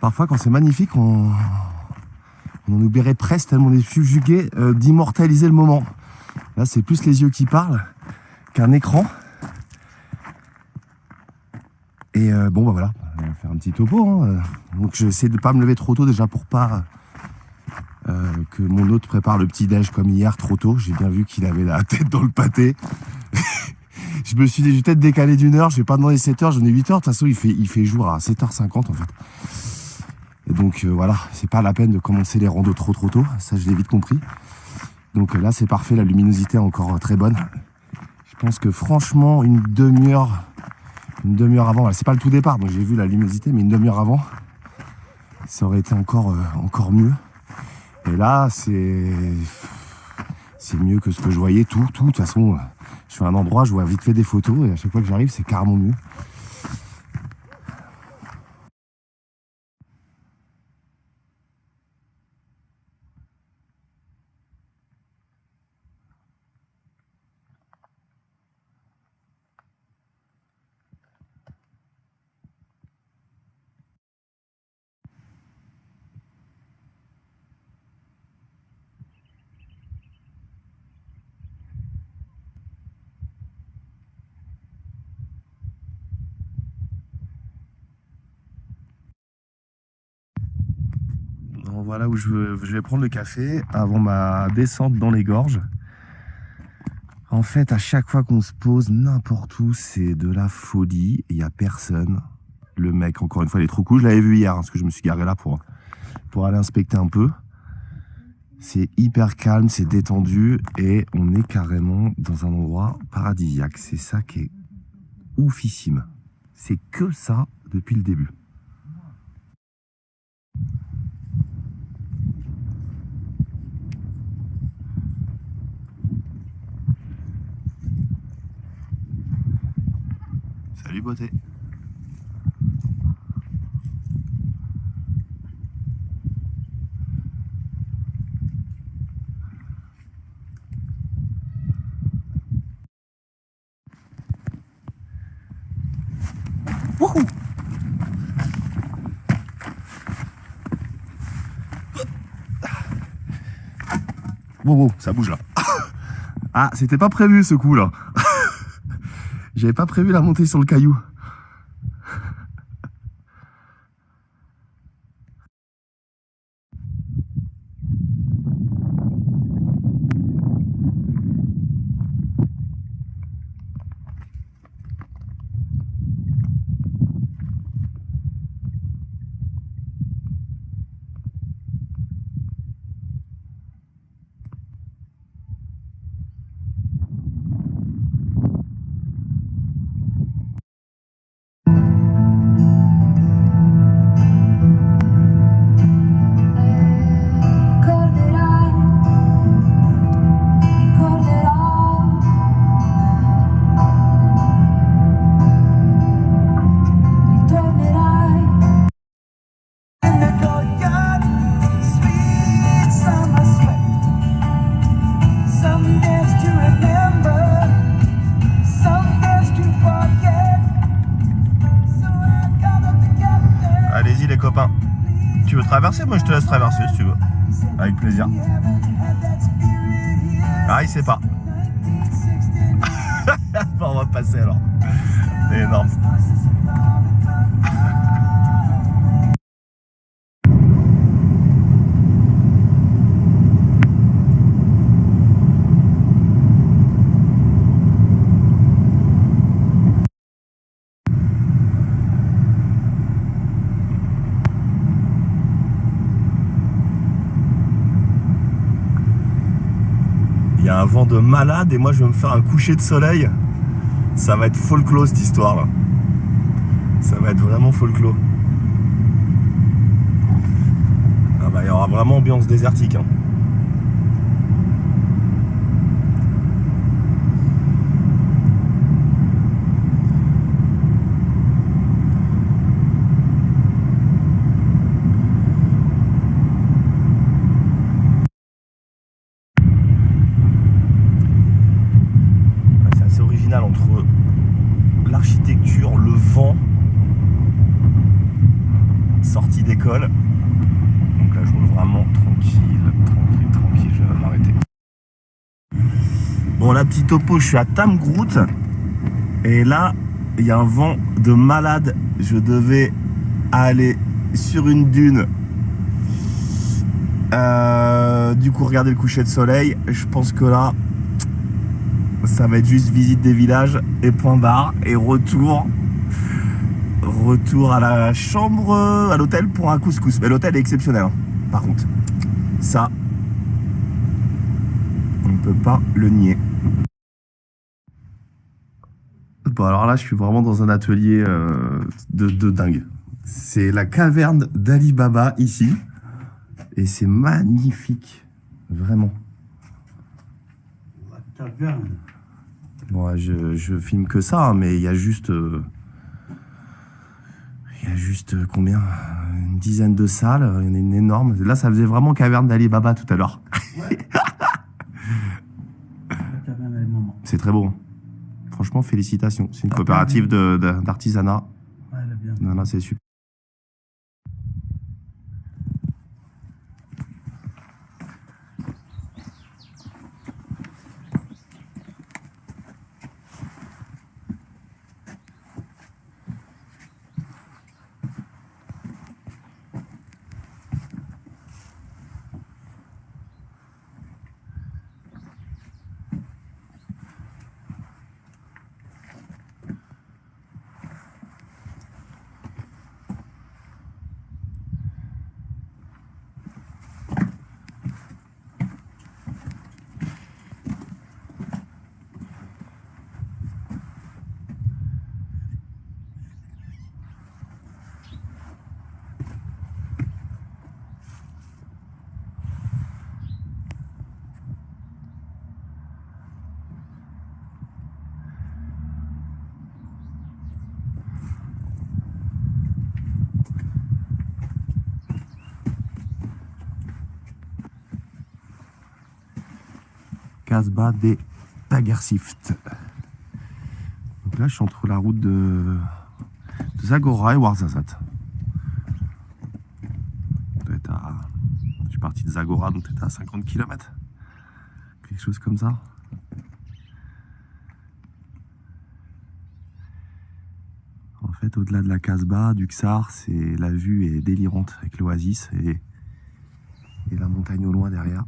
Parfois, quand c'est magnifique, on en oublierait presque tellement on est subjugué d'immortaliser le moment. Là, c'est plus les yeux qui parlent qu'un écran. Et bon, bah voilà, on va faire un petit topo. Hein. Donc, j'essaie de ne pas me lever trop tôt déjà pour pas que mon hôte prépare le petit-déj comme hier trop tôt. J'ai bien vu qu'il avait la tête dans le pâté. Je me suis dit, je vais peut-être décaler d'une heure. Je vais pas demander 7 heures, j'en ai 8 heures. De toute façon, il fait jour à 7h50 en fait. Et donc voilà, c'est pas la peine de commencer les randos trop tôt. Ça, je l'ai vite compris. Donc là, c'est parfait. La luminosité est encore très bonne. Je pense que franchement, une demi-heure avant, c'est pas le tout départ, donc j'ai vu la luminosité, mais une demi-heure avant, ça aurait été encore mieux. Et là, c'est mieux que ce que je voyais, tout. De toute façon, je fais un endroit, je vois vite fait des photos, et à chaque fois que j'arrive, c'est carrément mieux. Voilà où je vais prendre le café avant ma descente dans les gorges. En fait, à chaque fois qu'on se pose n'importe où, c'est de la folie. Il n'y a personne. Le mec, encore une fois, il est trop cool. Je l'avais vu hier, parce que je me suis garé là pour aller inspecter un peu. C'est hyper calme, c'est détendu et on est carrément dans un endroit paradisiaque. C'est ça qui est oufissime. C'est que ça depuis le début. Salut beauté. Wouhou. Wow, ça bouge là. Ah, c'était pas prévu ce coup là. J'avais pas prévu la montée sur le caillou. Allez-y les copains. Tu veux traverser? Moi je te laisse traverser si tu veux. Avec plaisir. Ah il sait pas. Bon, on va passer alors. C'est énorme. Il y a un vent de malade et moi je vais me faire un coucher de soleil. Ça va être folklore cette histoire là. Ça va être vraiment folklore. Ah bah il y aura vraiment ambiance désertique. Hein. Entre l'architecture, le vent, sortie d'école. Donc là, je roule vraiment tranquille, je vais m'arrêter. Bon, la petite topo, je suis à Tamgrout. Et là, il y a un vent de malade. Je devais aller sur une dune. Du coup, regarder le coucher de soleil. Je pense que là, ça va être juste visite des villages et point barre. Et retour à la chambre, à l'hôtel pour un couscous. Mais l'hôtel est exceptionnel, hein, par contre. Ça, on ne peut pas le nier. Bon, alors là, je suis vraiment dans un atelier de dingue. C'est la caverne d'Ali Baba ici. Et c'est magnifique. Vraiment. La caverne. Bon, je filme que ça, hein, mais il y a juste... combien? Une dizaine de salles. Il y en a une énorme. Là, ça faisait vraiment caverne d'Ali Baba tout à l'heure. Ouais. La caverne des moments. C'est très beau. Franchement, félicitations. C'est une coopérative d'artisanat. Ouais, elle est bien. Non, là, c'est super. Casbah des Tagersift. Donc là, je suis entre la route de Zagora et Ouarzazate. Je suis parti de Zagora, donc peut-être à 50 km. Quelque chose comme ça. En fait, au-delà de la Casbah, du Ksar, la vue est délirante avec l'oasis et la montagne au loin derrière.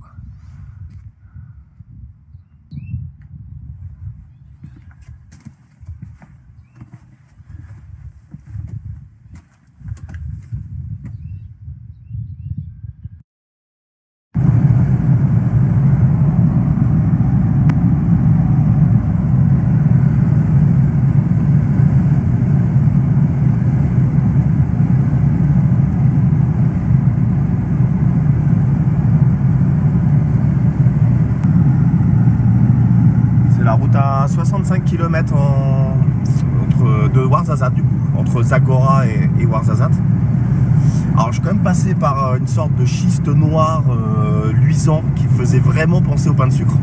La route à 65 km de Ouarzazate, du coup, entre Zagora et Ouarzazate. Alors, je suis quand même passé par une sorte de schiste noir luisant qui faisait vraiment penser au pain de sucre.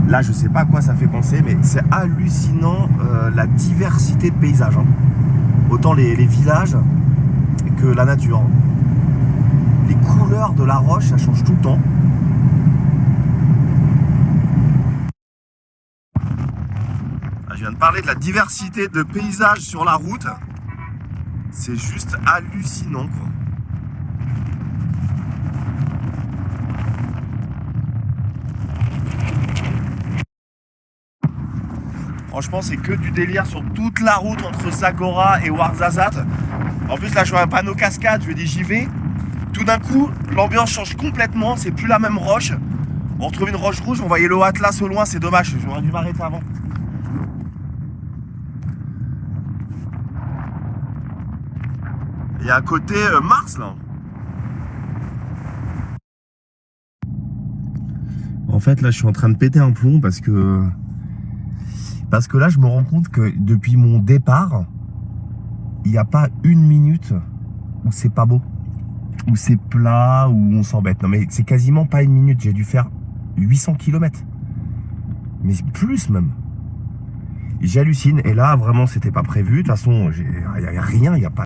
Là, je sais pas à quoi ça fait penser, mais c'est hallucinant la diversité de paysages. Hein. Autant les villages que la nature. Les couleurs de la roche, ça change tout le temps. Je viens de parler de la diversité de paysages sur la route. C'est juste hallucinant, quoi. Franchement, c'est que du délire sur toute la route entre Zagora et Ouarzazate. En plus, là, je vois un panneau cascade, je me dis j'y vais. Tout d'un coup, l'ambiance change complètement. C'est plus la même roche. On retrouve une roche rouge. On voyait le Atlas au loin. C'est dommage. J'aurais dû m'arrêter avant. Il y a un côté Mars là. En fait là je suis en train de péter un plomb parce que là je me rends compte que depuis mon départ, il n'y a pas une minute où c'est pas beau, où c'est plat, où on s'embête. Non mais c'est quasiment pas une minute, j'ai dû faire 800 km. Mais plus même. J'hallucine et là vraiment c'était pas prévu. De toute façon il n'y a rien, il n'y a pas